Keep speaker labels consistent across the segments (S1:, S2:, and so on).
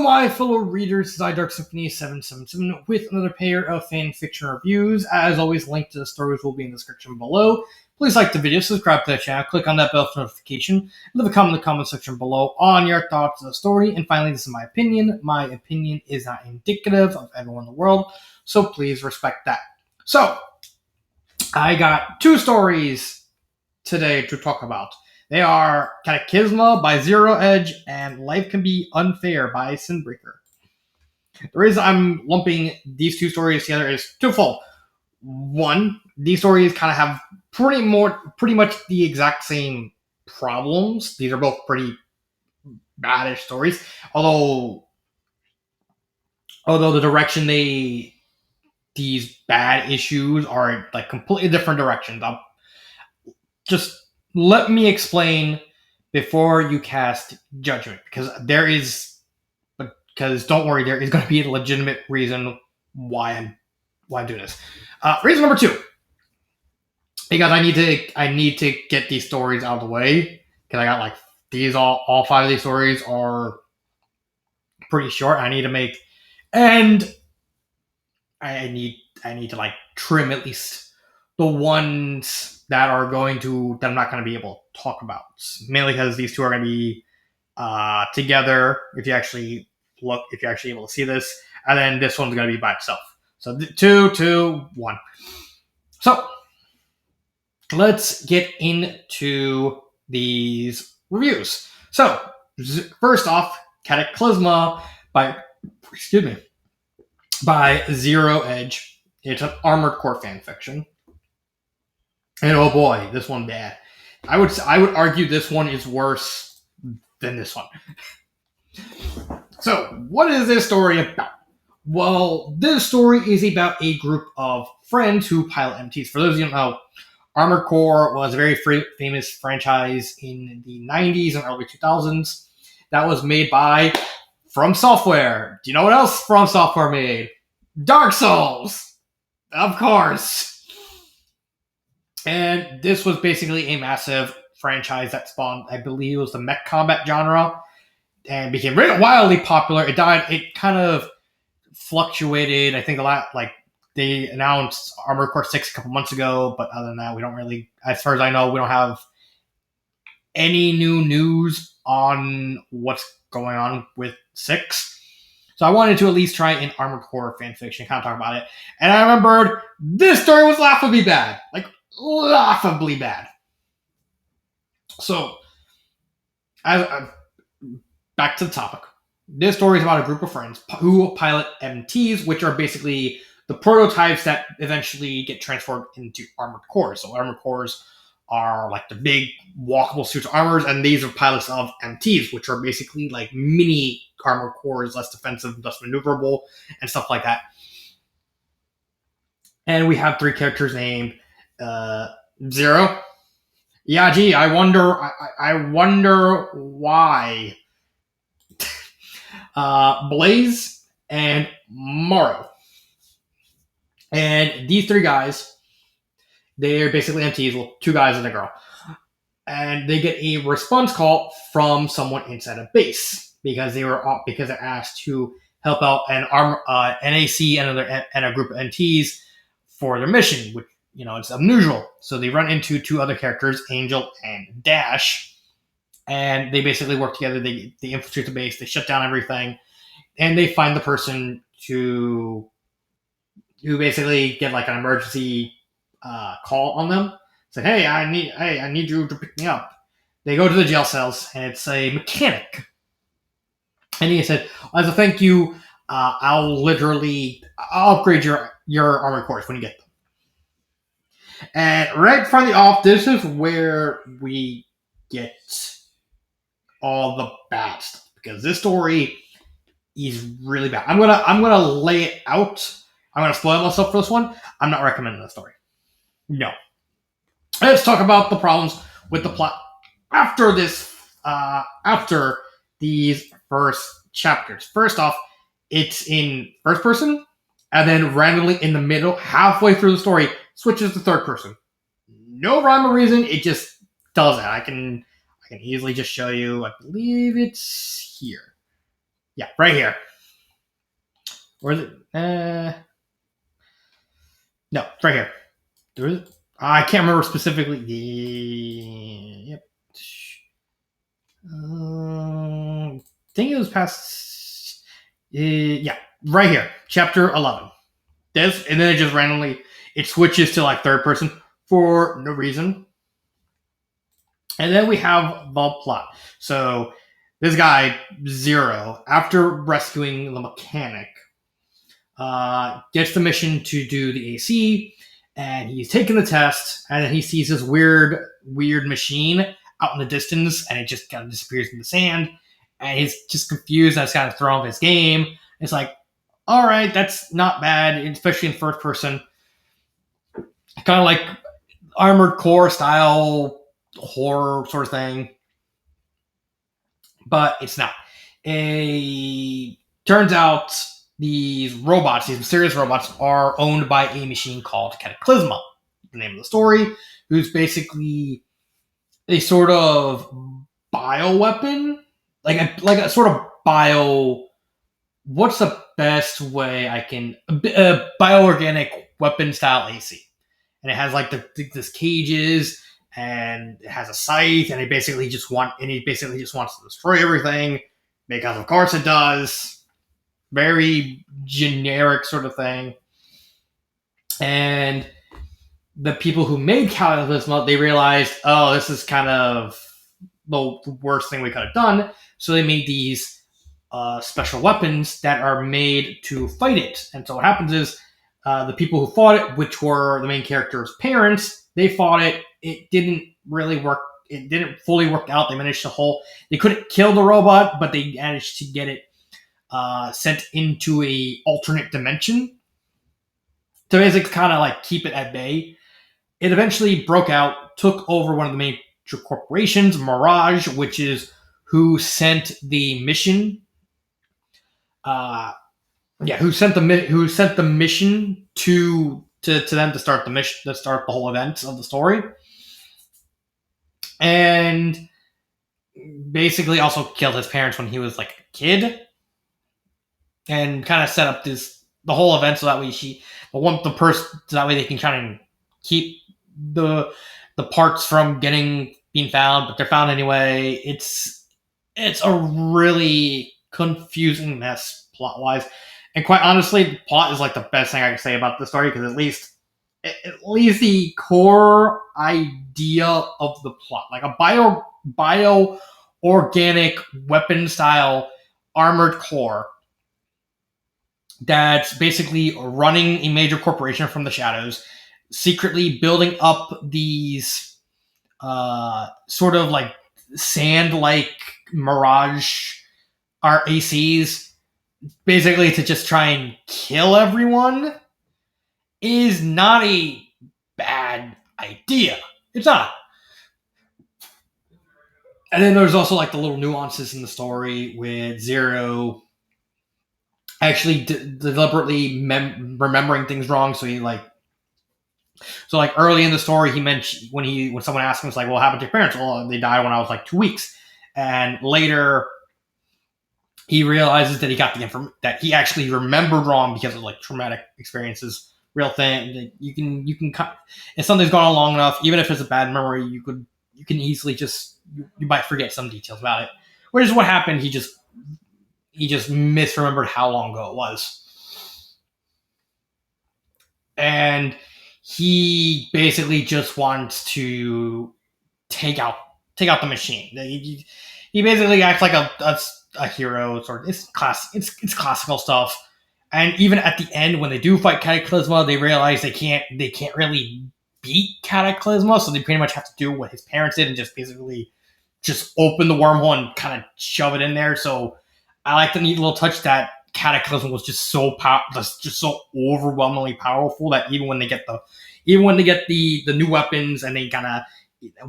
S1: my fellow readers, this is Dark Symphony 777 with another pair of fan fiction reviews. As always, link to the stories will be in the description below. Please like the video, subscribe to the channel, click on that bell for notification, leave a comment in the comment section below on your thoughts of the story. And finally, this is my opinion. My opinion is not indicative of everyone in the world, so please respect that. So, I got two stories today to talk about. They are Cataclysma by Zero Edge and Life Can Be Unfair by Sinbreaker. The reason I'm lumping these two stories together is twofold. One, these stories kind of have pretty much the exact same problems. These are both pretty badish stories, although the direction these bad issues are like completely different directions. Just let me explain before you cast judgment, because don't worry, there is going to be a legitimate reason why I'm doing this. Reason number two, because I need to get these stories out of the way, because I got like these all five of these stories are pretty short. I need to make, and I need to like trim at least the ones that I'm not going to be able to talk about, mainly because these two are going to be together. If you're actually able to see this, and then this one's going to be by itself. So 2, 1. So let's get into these reviews. So first off, Cataclysma by Zero Edge. It's an Armored Core fanfiction. And oh boy, this one bad. I would argue this one is worse than this one. So, what is this story about? Well, this story is about a group of friends who pilot MTs. For those of you who don't know, Armored Core was a very famous franchise in the 90s and early 2000s that was made by From Software. Do you know what else From Software made? Dark Souls! Of course! And this was basically a massive franchise that spawned, I believe it was the mech combat genre, and became really wildly popular. It kind of fluctuated. I think they announced Armored Core 6 a couple months ago, but other than that, we don't really, as far as I know, we don't have any new news on what's going on with 6. So I wanted to at least try an Armored Core fanfiction, kind of talk about it. And I remembered this story was laughably bad. Laughably bad. So, back to the topic. This story is about a group of friends who pilot MTs, which are basically the prototypes that eventually get transformed into armored cores. So armored cores are like the big walkable suits of armors, and these are pilots of MTs, which are basically like mini armored cores, less defensive, less maneuverable, and stuff like that. And we have 3 characters named Zero. Yeah, gee, I wonder why. Blaze and Morrow. And these 3 guys, they're basically MTs, well, 2 guys and a girl. And they get a response call from someone inside a base because they're asked to help out an NAC and a group of MTs for their mission, which, it's unusual. So they run into 2 other characters, Angel and Dash, and they basically work together. They infiltrate the base, they shut down everything, and they find the person to basically get like an emergency call on them. Say, hey, I need you to pick me up. They go to the jail cells, and it's a mechanic. And he said, as a thank you, I'll upgrade your armored cores when you get them. And right from the off, this is where we get all the bad stuff, because this story is really bad. I'm gonna lay it out. I'm gonna spoil myself for this one. I'm not recommending the story. No. Let's talk about the problems with the plot after these first chapters. First off, it's in first person, and then randomly in the middle, halfway through the story, switches to third person. No rhyme or reason, it just does that. I can easily just show you. I believe it's here. Yeah, right here. Where is it? No, right here. There is. I can't remember specifically. Yep. I think it was past. Yeah, right here, chapter 11. This, and then it just randomly it switches to like third person for no reason. And then we have the plot. So this guy Zero, after rescuing the mechanic, gets the mission to do the AC, and he's taking the test, and then he sees this weird machine out in the distance, and it just kind of disappears in the sand, and he's just confused. That's kind of thrown off his game. It's like, all right, that's not bad, especially in first person. Kind of like Armored Core style horror sort of thing, but it's not. Turns out these robots, these mysterious robots, are owned by a machine called Cataclysma, the name of the story, who's basically a sort of bioweapon, like a sort of bio. What's the best way I can bioorganic weapon style AC, and it has like this cages, and it has a scythe, and he basically just wants to destroy everything because of course it does. Very generic sort of thing. And the people who made Cataclysma, they realized, oh, this is kind of the worst thing we could have done. So they made these special weapons that are made to fight it. And so what happens is the people who fought it, which were the main character's parents, they fought it. It didn't really work. It didn't fully work out. They couldn't kill the robot, but they managed to get it sent into a alternate dimension to basically kind of like keep it at bay. It eventually broke out, took over one of the major corporations, Mirage, which is who sent the mission. Who sent the mission to them to start the mission, to start the whole event of the story, and basically also killed his parents when he was like a kid, and kind of set up the whole event so that way so that way they can try and keep the parts from being found, but they're found anyway. It's a really confusing mess plot wise, and quite honestly, the plot is like the best thing I can say about the story, because at least the core idea of the plot, like a bio organic weapon style armored core that's basically running a major corporation from the shadows, secretly building up these sort of like sand-like Mirage RACs, basically to just try and kill everyone, is not a bad idea. It's not. And then there's also like the little nuances in the story with Zero actually deliberately remembering things wrong. So early in the story, he mentioned when someone asked him, it's like, "Well, what happened to your parents?" "Well, they died when I was like 2 weeks." And later, he realizes that he got that he actually remembered wrong because of like traumatic experiences. Real thing. You can if something's gone on long enough, even if it's a bad memory, you can easily you might forget some details about it. Which is what happened. He just misremembered how long ago it was. And he basically just wants to take out the machine. He basically acts like a hero, sort of. It's classical stuff. And even at the end, when they do fight Cataclysma, they realize they can't really beat Cataclysma, so they pretty much have to do what his parents did and just basically just open the wormhole and kind of shove it in there. So I like the neat little touch that Cataclysm was just so overwhelmingly powerful that even when they get the new weapons and they kind of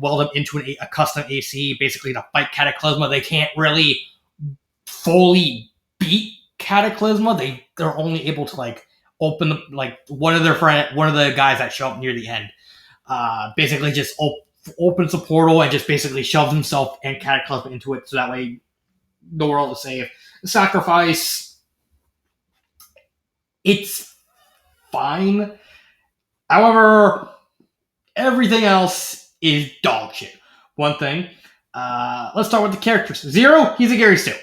S1: weld them into a custom AC, basically to fight Cataclysma, they can't really fully beat Cataclysma. They're only able to like open one of the guys that show up near the end, basically just opens a portal and just basically shoves himself and Cataclysm into it, so that way the world to save. The sacrifice, it's fine. However, everything else is dog shit. One thing, let's start with the characters. Zero, he's a Gary Stu.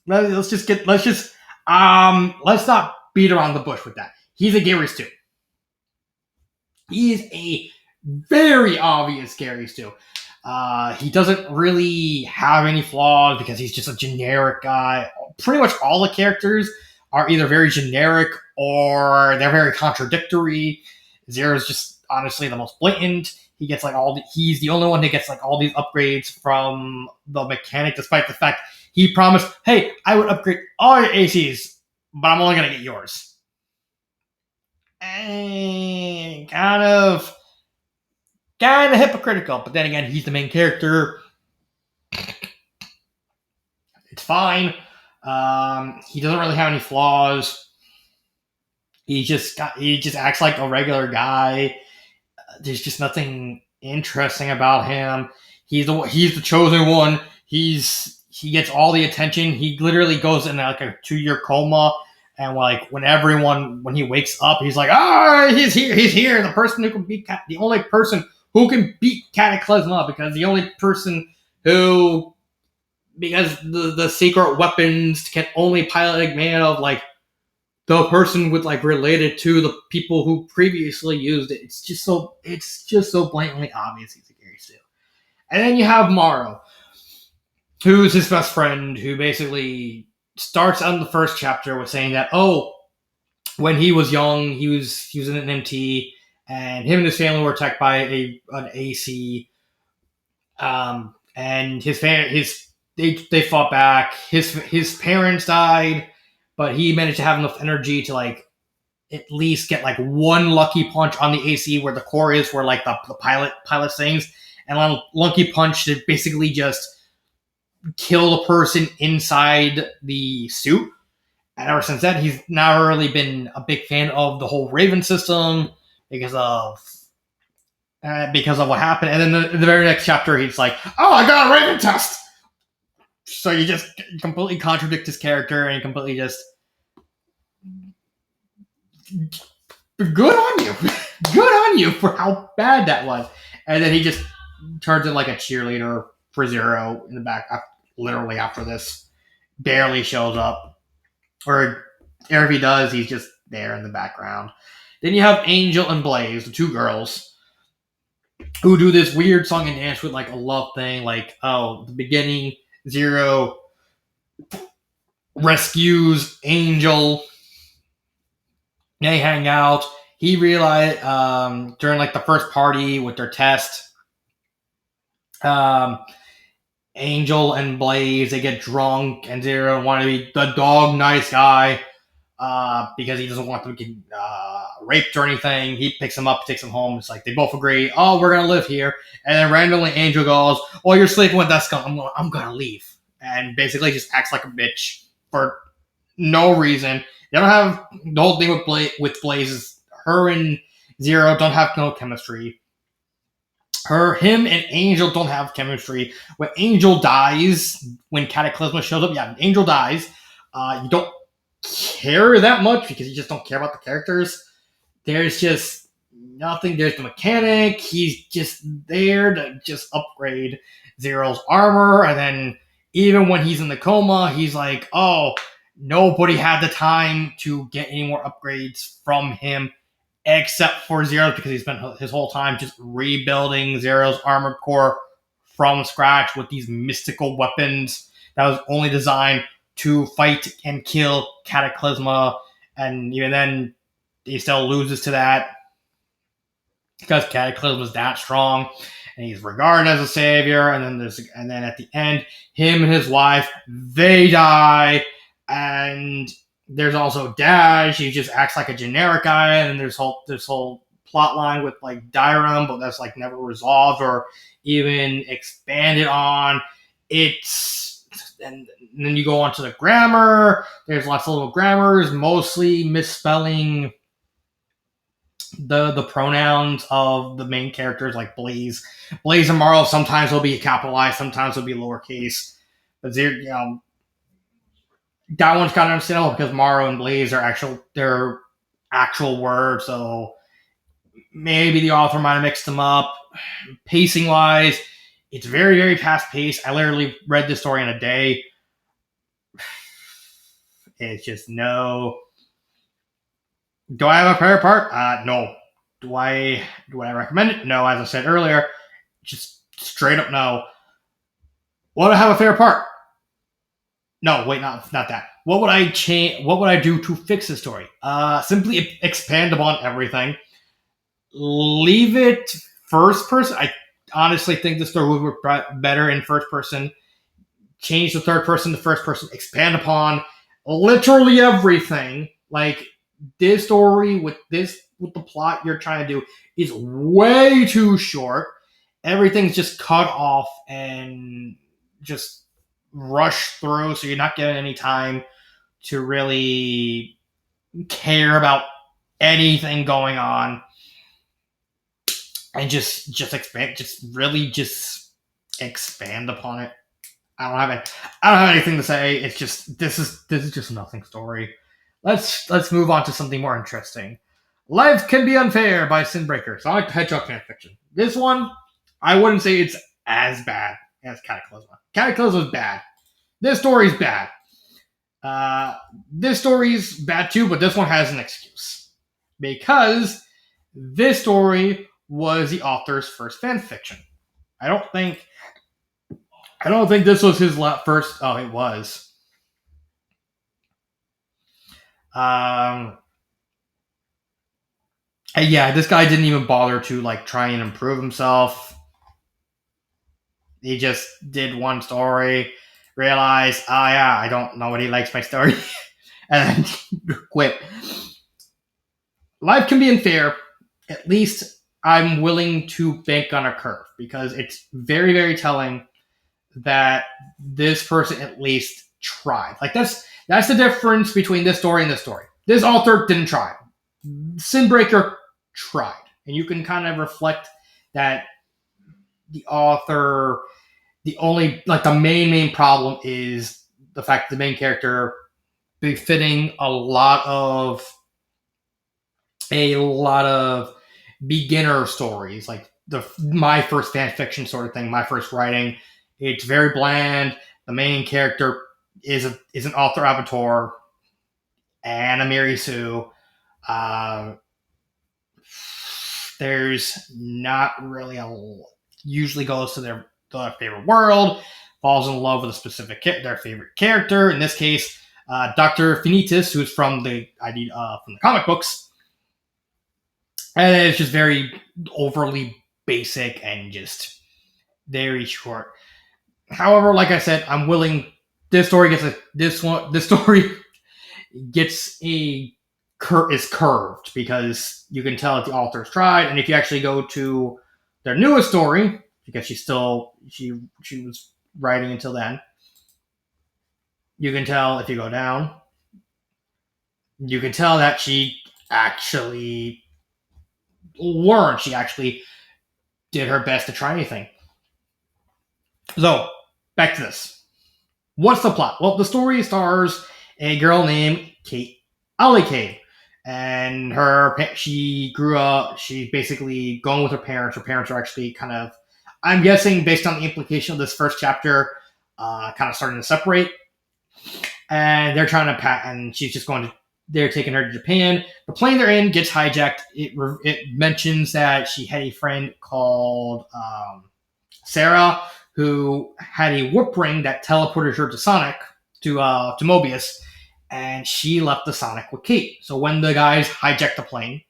S1: Let's not beat around the bush with that. He's a Gary Stu. He is a very obvious Gary Stu. He doesn't really have any flaws because he's just a generic guy. Pretty much all the characters are either very generic or they're very contradictory. Zero's just honestly the most blatant. He gets like he's the only one that gets like all these upgrades from the mechanic, despite the fact he promised, hey, I would upgrade all your ACs, but I'm only gonna get yours. And kind of hypocritical, but then again, he's the main character. It's fine. He doesn't really have any flaws. He just acts like a regular guy. There's just nothing interesting about him. He's the chosen one. He gets all the attention. He literally goes in like a 2-year coma, and like when he wakes up, he's like, he's here. The person who can beat the only person who can beat Cataclysma, because the secret weapons can only pilot a command of like the person with like related to the people who previously used it. It's just so blatantly obvious he's a Gary Stu. And then you have Morrow, who's his best friend, who basically starts out in the first chapter with saying that, when he was young, he was in an MT, and him and his family were attacked by an AC. And they fought back. His parents died, but he managed to have enough energy to like at least get like one lucky punch on the AC where the core is, where like the pilot sings, and a lucky punch to basically just kill the person inside the suit. And ever since then, he's never really been a big fan of the whole Raven system because of what happened. And then in the very next chapter, he's like, I got a Raven test! So you just completely contradict his character, and completely just... Good on you! Good on you for how bad that was. And then he just turns in like a cheerleader for Zero in the back, literally after this. Barely shows up. Or if he does, he's just there in the background. Then you have Angel and Blaze, the two girls, who do this weird song and dance with like a love thing. Like, the beginning, Zero rescues Angel. They hang out. He realized during like the first party with their test, Angel and Blaze, they get drunk, and Zero want to be the dog nice guy because he doesn't want them to get raped or anything. He picks them up, takes them home. It's like they both agree, we're going to live here. And then randomly Angel goes, you're sleeping with that skunk. I'm going to leave. And basically just acts like a bitch for no reason. They don't have the whole thing with Blaze is her and Zero don't have no chemistry. Him and Angel don't have chemistry. When Angel dies, when Cataclysma shows up, Angel dies. You don't care that much because you just don't care about the characters. There's just nothing. There's the mechanic. He's just there to just upgrade Zero's armor. And then even when he's in the coma, he's like, nobody had the time to get any more upgrades from him except for Zero, because he spent his whole time just rebuilding Zero's armored core from scratch with these mystical weapons that was only designed to fight and kill Cataclysma. And even then, he still loses to that because Cataclysma's that strong, and he's regarded as a savior. And then at the end, him and his wife, they die. And there's also Dash. He just acts like a generic guy. And then there's this whole plot line with like Dirham, but that's like never resolved or even expanded on. And then you go on to the grammar. There's lots of little grammars, mostly misspelling the pronouns of the main characters, like Blaze and Morrow. Sometimes will be capitalized, sometimes will be lowercase. But that one's kind of understandable because Morrow and Blaze are actual words, so maybe the author might have mixed them up. Pacing wise, it's very, very fast paced. I literally read this story in a day. It's just no. Do I have a favorite part? No. Do I recommend it? No. As I said earlier, just straight up no. Would I have a favorite part? No. Wait, not that. What would I change? What would I do to fix the story? Simply expand upon everything. Leave it first person. I honestly think the story would work better in first person. Change the third person to first person. Expand upon literally everything. Like this story with the plot you're trying to do is way too short. Everything's just cut off and just rushed through, so you're not getting any time to really care about anything going on, and just expand upon it. I don't have anything to say. It's just this is just a nothing story. Let's move on to something more interesting. Life Can Be Unfair by Sinbreaker. Sonic the Hedgehog fanfiction. This one, I wouldn't say it's as bad as Cataclysma. Cataclysma's bad. This story's bad. This story's bad too, but this one has an excuse. Because this story was the author's first fanfiction. I don't think this was his first. Oh, it was. Yeah, this guy didn't even bother to like try and improve himself. He just did one story, realized, oh yeah, I don't know what he likes my story, and then quit. Life Can Be Unfair. At least I'm willing to bank on a curve because it's very, very telling that this person at least tried. Like that's the difference between this story and this story. This author didn't try. Sinbreaker tried, and you can kind of reflect that the author. The only like the main problem is the fact that the main character befitting a lot of beginner stories, like my first fan fiction sort of thing, my first writing. It's very bland. The main character is an author avatar and a Mary Sue. Uh, there's not really usually goes to their favorite world, falls in love with a specific their favorite character. In this case, Dr. Finitas, who's from the comic books, and it's just very overly basic and just very short. However, like I said, I'm willing. This story gets is curved because you can tell that the author's tried, and if you actually go to their newest story, because she was writing until then, you can tell if you go down, you can tell that she actually learned. She actually did her best to try anything. So, back to this. What's the plot? Well, the story stars a girl named Kate Alicade. And she grew up, she's basically going with her parents. Her parents are actually kind of, I'm guessing based on the implication of this first chapter, kind of starting to separate. And they're trying to and she's just they're taking her to Japan. The plane they're in gets hijacked. It mentions that she had a friend called Sarah, who had a whip ring that teleported her to Sonic, to Mobius, and she left the Sonic with Kate. So when the guys hijacked the plane,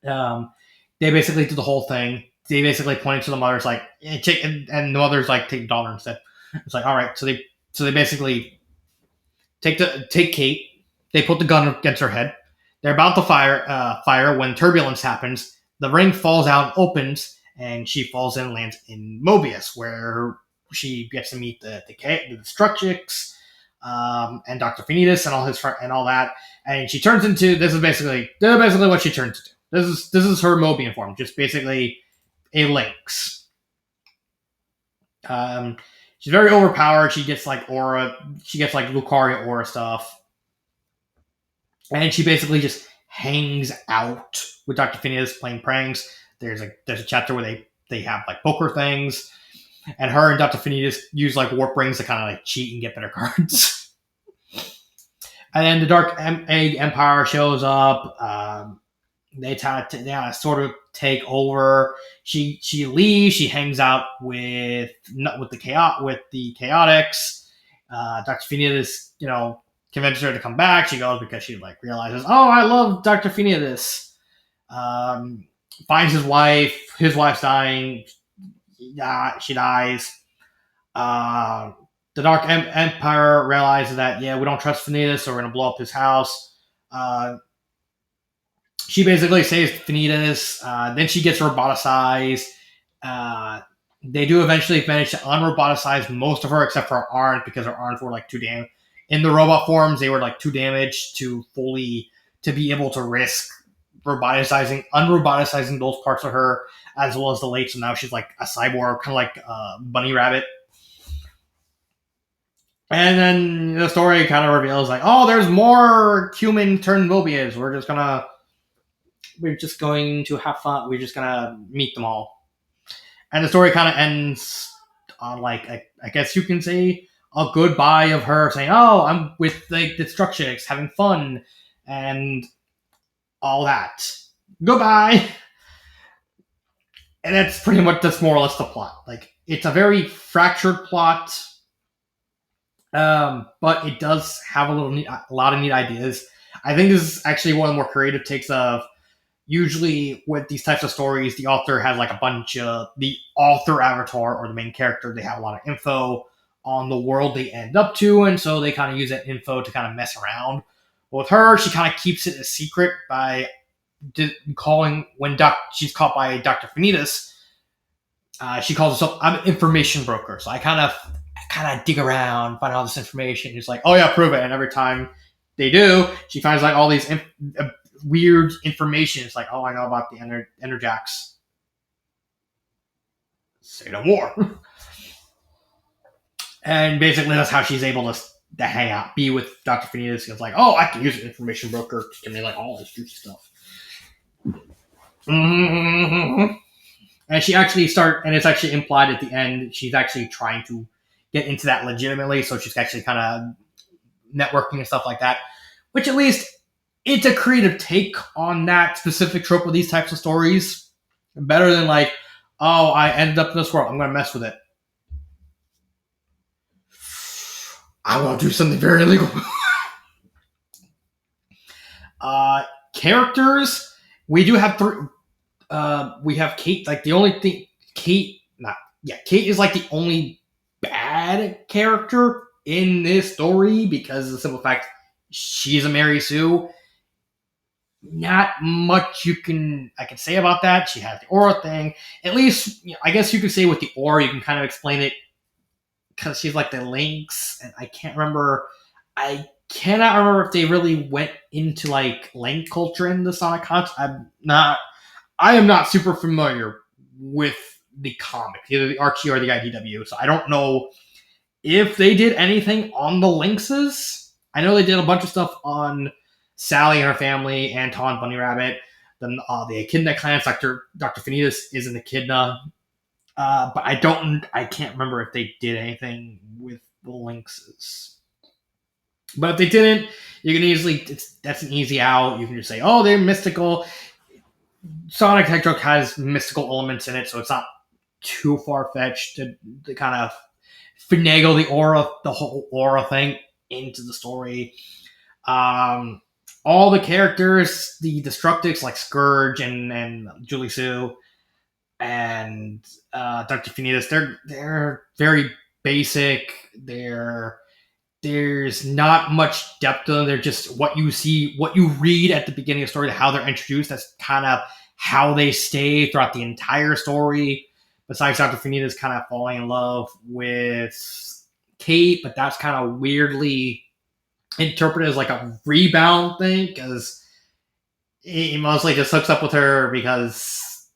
S1: they basically did the whole thing. They basically pointed to the mother's like, and the mother's like, take the dollar instead. It's like, all right. So they basically take Kate. They put the gun against her head. They're about to fire when turbulence happens. The ring falls out, opens, and she falls in and lands in Mobius, where she gets to meet the Destructrix, and Dr. Finitas and all his and all that. And she turns into this is basically what she turns into. This is her Mobian form, just basically a lynx. She's very overpowered. She gets like aura. She gets like Lucaria aura stuff, and she basically just hangs out with Dr. Phineas playing pranks. There's a chapter where they have like poker things, and her and Dr. Phineas use like warp rings to kind of like cheat and get better cards. And then the Dark Egg Empire shows up. They sort of take over. She leaves. She hangs out with the Chaotix. Dr. Phineas, convinces her to come back. She goes because she like realizes, oh, I love Dr. Phineas. Finds his wife. His wife's dying. Yeah, she dies. The Dark Empire realizes that we don't trust Phineas, so we're gonna blow up his house. She basically saves Phineas. Then she gets roboticized. They do eventually manage to unroboticize most of her, except for her arms, because her arms were like too damaged. In the robot forms, they were like too damaged to be able to risk unroboticizing those parts of her, as well as the legs. So now she's like a cyborg, kind of like Bunny Rabbit. And then the story kind of reveals like, oh, there's more human turned Mobius. We're just going to have fun. We're just gonna meet them all. And the story kind of ends on like I guess you can say a goodbye of her saying, "Oh, I'm with like the Destructionists, having fun," and all that. Goodbye. And that's pretty much that's more or less the plot. Like it's a very fractured plot, but it does have a lot of neat ideas. I think this is actually one of the more creative takes of. Usually with these types of stories, the author has like a bunch of the author avatar or the main character. They have a lot of info on the world they end up to, and so they kind of use that info to kind of mess around. But with her, she kind of keeps it a secret by calling when she's caught by Dr. Phineas. She calls herself, "I'm an information broker," so I kind of dig around, find all this information. It's like, "Oh yeah, prove it," and every time they do, she finds like all these weird information. It's like, oh, I know about the Enerjacks. Say no more. And basically, that's how she's able to hang out, be with Dr. Phineas. It's like, oh, I can use an information broker to give me like all this juicy stuff. Mm-hmm. And she actually and it's actually implied at the end, she's actually trying to get into that legitimately. So she's actually kind of networking and stuff like that, which at least it's a creative take on that specific trope of these types of stories. Better than like, oh, I ended up in this world, I'm going to mess with it. I want to do something very illegal. Characters, we do have three. We have Kate. Like the only thing, Kate is like the only bad character in this story because of the simple fact she's a Mary Sue. Not much I can say about that. She has the aura thing. At least, I guess you could say with the aura, you can kind of explain it because she's like the Lynx, and I cannot remember if they really went into like Link culture in the Sonic Hunt. I am not super familiar with the comic, either the Archie or the IDW, so I don't know if they did anything on the Lynxes. I know they did a bunch of stuff on Sally and her family, Anton, Bunny Rabbit, the Echidna clans. Dr. Phineas is an Echidna, but I can't remember if they did anything with the Lynxes. But if they didn't, you can that's an easy out. You can just say, oh, they're mystical. Sonic Hedgehog has mystical elements in it, so it's not too far fetched to kind of finagle the whole aura thing into the story. All the characters, the Destructics like Scourge and Julie Sue and Dr. Phineas, they're very basic. There's not much depth to them. They're just what you read at the beginning of the story, how they're introduced. That's kind of how they stay throughout the entire story. Besides Dr. Phineas kind of falling in love with Kate, but that's kind of weirdly interpreted as like a rebound thing because he mostly just hooks up with her because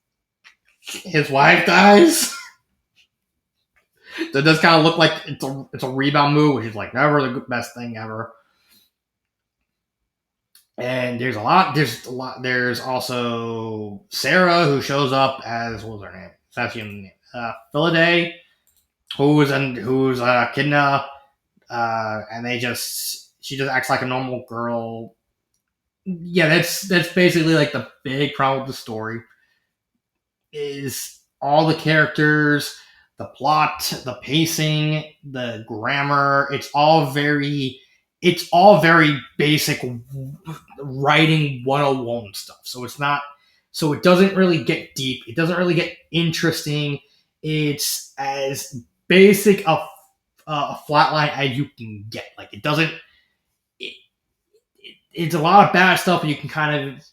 S1: his wife dies. So it does kind of look like it's a rebound move, which is like never the best thing ever. And there's also Sarah, who shows up as, what was her name? That's her name. Philaday, who's Echidna, and she just acts like a normal girl. Yeah, that's basically like the big problem with the story is all the characters, the plot, the pacing, the grammar. It's all very basic writing 101 stuff. So it doesn't really get deep. It doesn't really get interesting. It's as basic a flat line as you can get. Like it doesn't. It, it's a lot of bad stuff, and you can kind of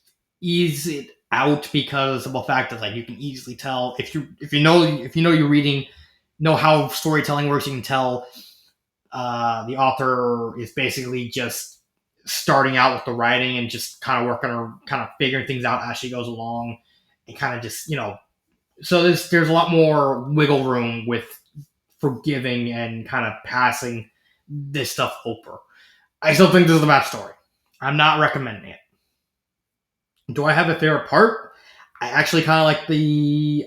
S1: ease it out because of the fact that like you can easily tell if you know you're reading, know how storytelling works. You can tell the author is basically just starting out with the writing and just kind of working or kind of figuring things out as she goes along, and kind of just So there's a lot more wiggle room with forgiving and kind of passing this stuff over. I still think this is a bad story. I'm not recommending it. Do I have a favorite part? I actually kind of like the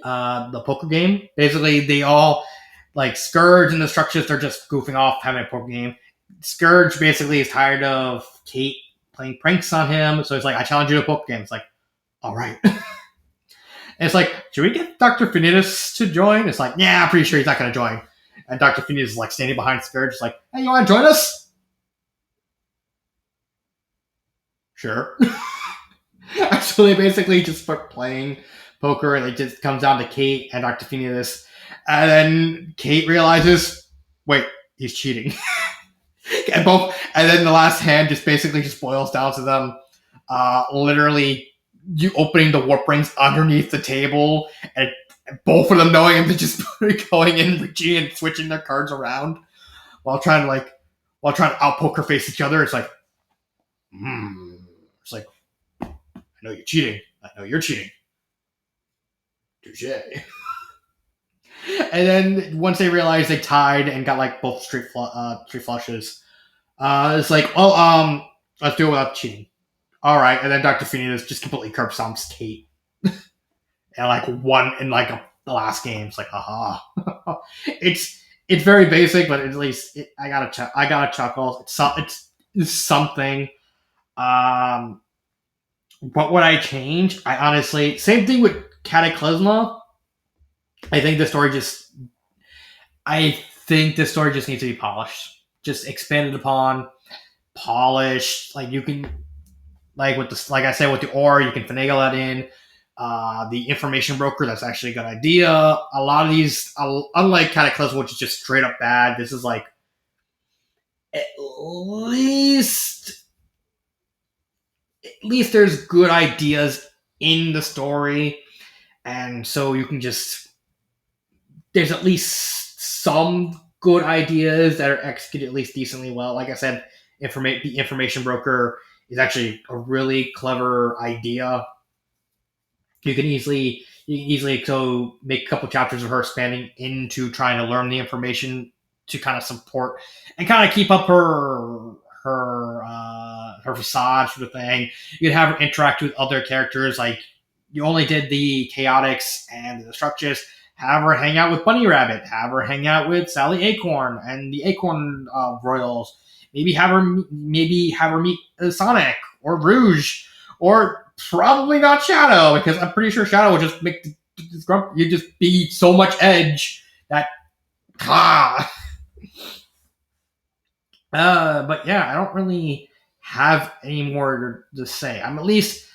S1: poker game. Basically, they all like Scourge and the Structures. They're just goofing off having a poker game. Scourge basically is tired of Kate playing pranks on him, so he's like, "I challenge you to a poker game." It's like, all right. And it's like, should we get Dr. Finitas to join? It's like, yeah, I'm pretty sure he's not going to join. And Dr. Finitas is like standing behind Scourge, like, hey, you want to join us? Sure. So they basically just start playing poker, and it just comes down to Kate and Dr. Finitas. And then Kate realizes, wait, he's cheating. And then the last hand just basically just boils down to them literally you opening the warp rings underneath the table, and both of them knowing him to just going in, reaching and switching their cards around while trying to out poker face each other. It's like, it's like, I know you're cheating. I know you're cheating. Touche. And then once they realized they tied and got like both straight flushes, it's like, well, let's do it without cheating. All right. And then Dr. Finitas just completely curb stomps Kate. And like one in like the last game. It's like, aha. It's very basic, but at least I gotta chuckle. It's something. What would I change? I honestly, same thing with Cataclysma. I think the story just needs to be polished, just expanded upon, polished. Like you can, like I said, with the ore, you can finagle that in. The information broker, that's actually a good idea. A lot of these, unlike Cataclysm, which is just straight up bad, this is like at least there's good ideas in the story, and so you can just there's at least some good ideas that are executed at least decently well. Like I said, the information broker is actually a really clever idea. You can easily go make a couple chapters of her expanding into trying to learn the information to kind of support and kind of keep up her facade sort of thing. You could have her interact with other characters, like you only did the Chaotix and the Destructress. Have her hang out with Bunny Rabbit. Have her hang out with Sally Acorn and the Acorn Royals. Maybe have her meet Sonic or Rouge, or probably not Shadow, because I'm pretty sure Shadow would just make you just be so much edge that but yeah, I don't really have any more to say. I'm at least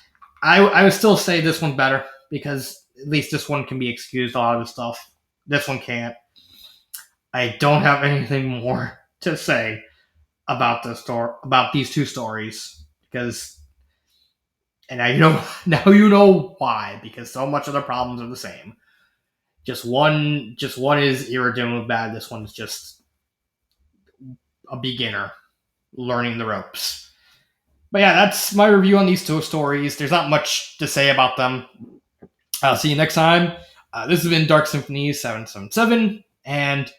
S1: I would still say this one's better because at least this one can be excused a lot of the stuff. This one can't. I don't have anything more to say about these two stories because, and now you know why, because so much of the problems are the same. Just one is irredeemably bad. This one's just a beginner learning the ropes. But yeah, that's my review on these two stories. There's not much to say about them. I'll see you next time. This has been Dark Symphony 777, and